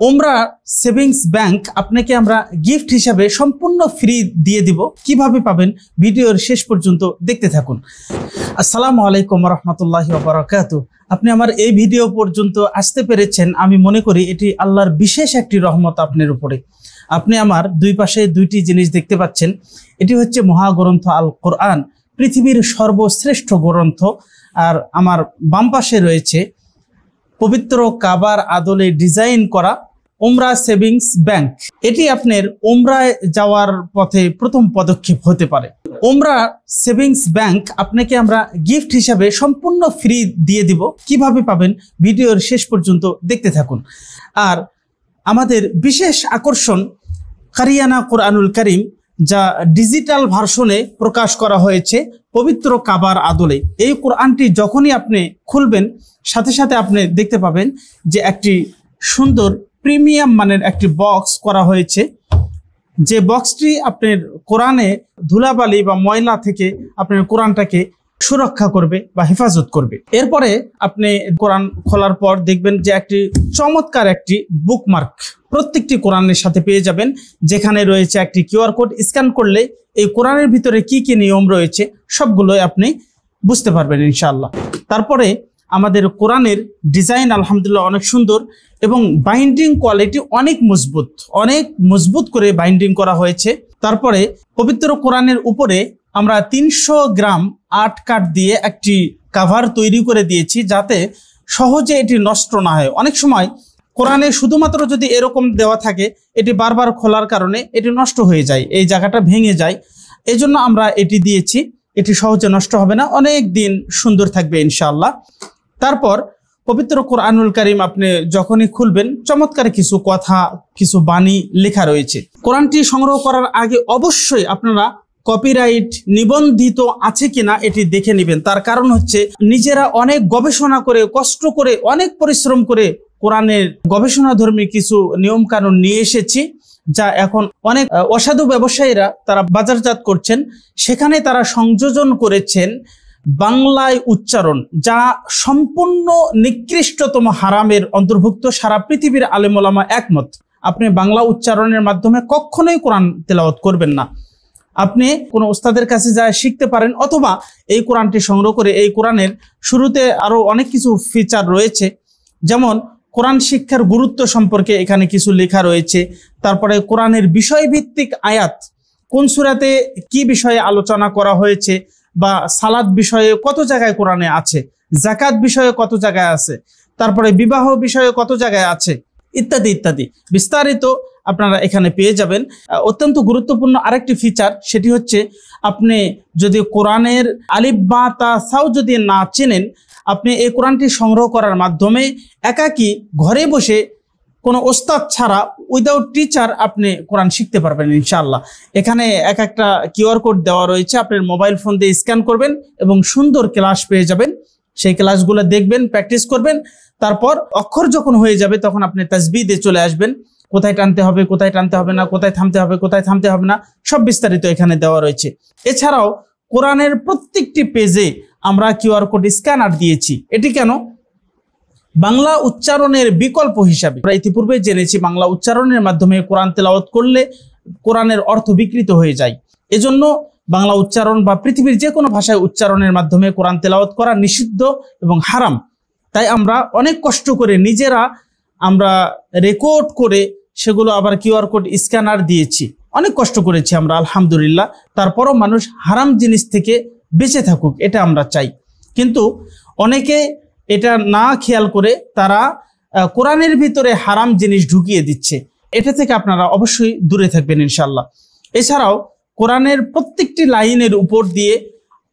ওমরা savings bank আপনাকে আমরা গিফট হিসাবে সম্পূর্ণ ফ্রি দিয়ে দিব। কিভাবে পাবেন ভিডিওর শেষ পর্যন্ত দেখতে থাকুন। আসসালামু আলাইকুম রহমতুল্লাহি ওয়া বারাকাতুহু। আপনি আমার এই ভিডিও পর্যন্ত আসতে পেরেছেন, আমি মনে করি এটি আল্লাহর বিশেষ একটি রহমত আপনার উপরে। আপনি আমার দুই পাশে দুইটি জিনিস দেখতে পাচ্ছেন। এটি হচ্ছে মহাগ্রন্থ আল কোরআন, পৃথিবীর সর্বশ্রেষ্ঠ গ্রন্থ। আর আমার বাম পাশে রয়েছে পবিত্র কাবার আদলে ডিজাইন করা ওমরা সেভিংস ব্যাংক। এটি আপনার ওমরায় যাওয়ার পথে প্রথম পদক্ষেপ হতে পারে। ওমরা সেভিংস ব্যাংক আপনাকে আমরা গিফট হিসাবে সম্পূর্ণ ফ্রি দিয়ে দিব। কিভাবে পাবেন ভিডিওর শেষ পর্যন্ত দেখতে থাকুন। আর আমাদের বিশেষ আকর্ষণ কারিয়ানা কোরআনুল কারীম, যা ডিজিটাল ভার্সনে প্রকাশ করা হয়েছে পবিত্র কাবার আদলে। এই কোরআনটি যখনই আপনি খুলবেন সাথে সাথে আপনি দেখতে পাবেন যে একটি সুন্দর প্রিমিয়াম মানের একটি বক্স করা হয়েছে, যে বক্সটি আপনার কোরআনে ধুলাবালি বা ময়লা থেকে আপনার কোরআনটাকে সুরক্ষা করবে বা হেফাজত করবে। এরপরে আপনি কোরআন খোলার পর দেখবেন যে একটি চমৎকার একটি বুকমার্ক প্রত্যেকটি কোরআনের সাথে পেয়ে যাবেন, যেখানে রয়েছে একটি কিউআর কোড। স্ক্যান করলে এই কোরআনের ভিতরে কি কি নিয়ম রয়েছে সবগুলোই আপনি বুঝতে পারবেন ইনশাআল্লাহ। তারপরে আমাদের কোরআনের ডিজাইন আলহামদুলিল্লাহ অনেক সুন্দর এবং বাইন্ডিং কোয়ালিটি অনেক মজবুত করে বাইন্ডিং করা হয়েছে। তারপরে পবিত্র কোরআনের উপরে আমরা 300 গ্রাম আর্ট কাঠ দিয়ে একটি কাভার তৈরি করে দিয়েছি, যাতে সহজে এটি নষ্ট না হয়। অনেক সময় কোরআনে শুধুমাত্র যদি এরকম দেওয়া থাকে, এটি বারবার খোলার কারণে এটি নষ্ট হয়ে যায়, এই জায়গাটা ভেঙে যায়। এই জন্য আমরা এটি দিয়েছি, এটি সহজে নষ্ট হবে না, অনেক দিন সুন্দর থাকবে ইনশাআল্লাহ। তারপর পবিত্র কোরআনুল কারীম আপনি যখনই খুলবেন, চমৎকার কিছু কথা, কিছু বাণী লেখা রয়েছে। কোরআনটি সংগ্রহ করার আগে অবশ্যই আপনারা কপিরাইট নিবন্ধিত আছে কিনা এটি দেখে নেবেন। তার কারণ হচ্ছে নিজেরা অনেক গবেষণা করে, কষ্ট করে, অনেক পরিশ্রম করে কোরআনের গবেষণাধর্মী কিছু নিয়ম কানুন নিয়ে এসেছি, যা এখন অনেক অসাধু ব্যবসায়ীরা তারা বাজারজাত করছেন। সেখানে তারা সংযোজন করেছেন বাংলায় উচ্চারণ, যা সম্পূর্ণ নিকৃষ্টতম হারামের অন্তর্ভুক্ত। সারা পৃথিবীর আলেম ওলামা একমত, আপনি বাংলা উচ্চারণের মাধ্যমে কখনোই কোরআন তেলাওয়াত করবেন না। আপনি কোনো ওস্তাদের কাছে যায় শিখতে পারেন, অথবা এই কোরআনটি সংগ্রহ করে, এই কোরআনের শুরুতে আরো অনেক কিছু ফিচার রয়েছে, যেমন কোরআন শিক্ষার গুরুত্ব সম্পর্কে এখানে কিছু লেখা রয়েছে। তারপরে কোরআনের বিষয়ভিত্তিক আয়াত, কোন সূরাতে কি বিষয়ে আলোচনা করা হয়েছে, বা সালাত বিষয়ে কত জায়গায় কোরআনে আছে, যাকাত বিষয়ে কত জায়গায় আছে, তারপরে বিবাহ বিষয়ে কত জায়গায় আছে, ইত্যাদি ইত্যাদি বিস্তারিত আপনারা এখানে পেয়ে যাবেন। অত্যন্ত গুরুত্বপূর্ণ আরেকটি ফিচার, সেটি হচ্ছে আপনি যদি কোরআনের আলিফ বা তা সাও যদি না চেনেন, আপনি এই কোরআনটি সংগ্রহ করার মাধ্যমে একাকী ঘরে বসে কোনো ওস্তাদ ছাড়া, উইদাউট টিচার আপনি কোরআন শিখতে পারবেন ইনশাআল্লাহ। এখানে এক একটা কিউআর কোড দেওয়া রয়েছে, আপনার মোবাইল ফোন দিয়ে স্ক্যান করবেন এবং সুন্দর ক্লাস পেয়ে যাবেন। সেই ক্লাসগুলো দেখবেন, প্র্যাকটিস করবেন। তারপর অক্ষর যখন হয়ে যাবে তখন আপনি তাসবিহ দিয়ে চলে আসবেন, কোথায় টানতে হবে, কোথায় টানতে হবে না, কোথায় থামতে হবে, কোথায় থামতে হবে না, সব বিস্তারিত এখানে দেওয়া রয়েছে। এছাড়াও কোরআনের প্রত্যেকটি পেজে আমরা কিউআর কোড স্ক্যানার দিয়েছি। এটি কেন? বাংলা উচ্চারণের বিকল্প হিসাবে। আমরা ইতিপূর্বে জেনেছি বাংলা উচ্চারণের মাধ্যমে কোরআন তেলাওয়াত করলে কোরআনের অর্থ বিকৃত হয়ে যায়। এজন্য বাংলা উচ্চারণ বা পৃথিবীর যে কোনো ভাষায় উচ্চারণের মাধ্যমে কোরআন তেলাওয়াত করা নিষিদ্ধ এবং হারাম। তাই আমরা অনেক কষ্ট করে নিজেরা আমরা রেকর্ড করে সেগুলো আবার কিউআর কোড স্ক্যানার দিয়েছি, অনেক কষ্ট করেছি আমরা আলহামদুলিল্লাহ। তারপরও মানুষ হারাম জিনিস থেকে বেঁচে থাকুক, এটা আমরা চাই। কিন্তু অনেকে এটা না খেয়াল করে তারা কোরআনের ভিতরে হারাম জিনিস ঢুকিয়ে দিচ্ছে। এটা থেকে আপনারা অবশ্যই দূরে থাকবেন ইনশাআল্লাহ। এছাড়াও কোরআনের প্রত্যেকটি লাইনের উপর দিয়ে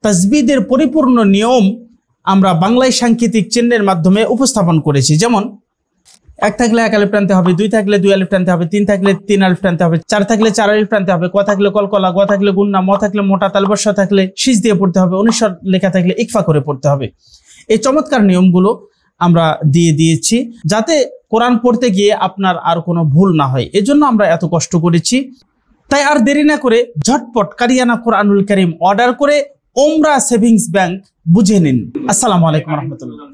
তাসবিদের পরিপূর্ণ নিয়ম আমরা বাংলায় সাংকেতিক চিহ্নের মাধ্যমে উপস্থাপন করেছি। যেমন 1 থাকলে 1 আলিফ টানতে হবে, 2 থাকলে 2 আলিফ টানতে হবে, 3 থাকলে 3 আলিফ টানতে হবে, 4 থাকলে 4 আলিফ টানতে হবে, ক থাকলে কলকলা, গ থাকলে গুন্না, ম থাকলে মোটা, তালবস্য থাকলে শীষ দিয়ে পড়তে হবে, অনুস্বার লেখা থাকলে ইকফা করে পড়তে হবে। এই চমৎকার নিয়মগুলো আমরা দিয়ে দিয়েছি, যাতে কোরআন পড়তে গিয়ে আপনার আর কোনো ভুল না হয়। এজন্য আমরা এত কষ্ট করেছি। তাই আর দেরি না করে ঝটপট কারিয়ানা কোরআনুল কারীম অর্ডার করে ওমরা সেভিংস ব্যাংক বুঝে নিন। আসসালামু আলাইকুম রহমতুল্লাহ।